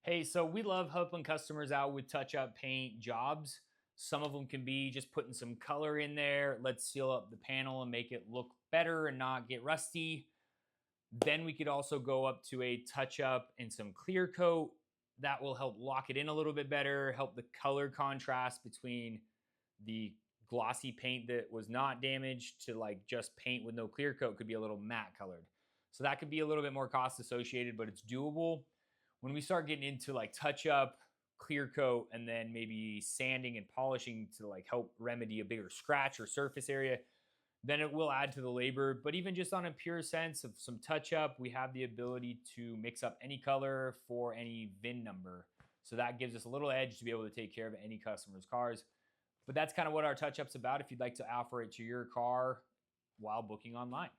Hey, so we love helping customers out with touch up paint jobs. Some of them can be just putting some color in there. Let's seal up the panel and make it look better and not get rusty. Then we could also go up to a touch up and some clear coat. That will help lock it in a little bit better, help the color contrast between the glossy paint that was not damaged to like just paint with no clear coat could be a little matte colored. So that could be a little bit more cost associated, but it's doable. When we start getting into like touch up, clear coat, and then maybe sanding and polishing to like help remedy a bigger scratch or surface area, then it will add to the labor. But even just on a pure sense of some touch up, we have the ability to mix up any color for any VIN number. So that gives us a little edge to be able to take care of any customer's cars. But that's kind of what our touch up's about if you'd like to offer it to your car while booking online.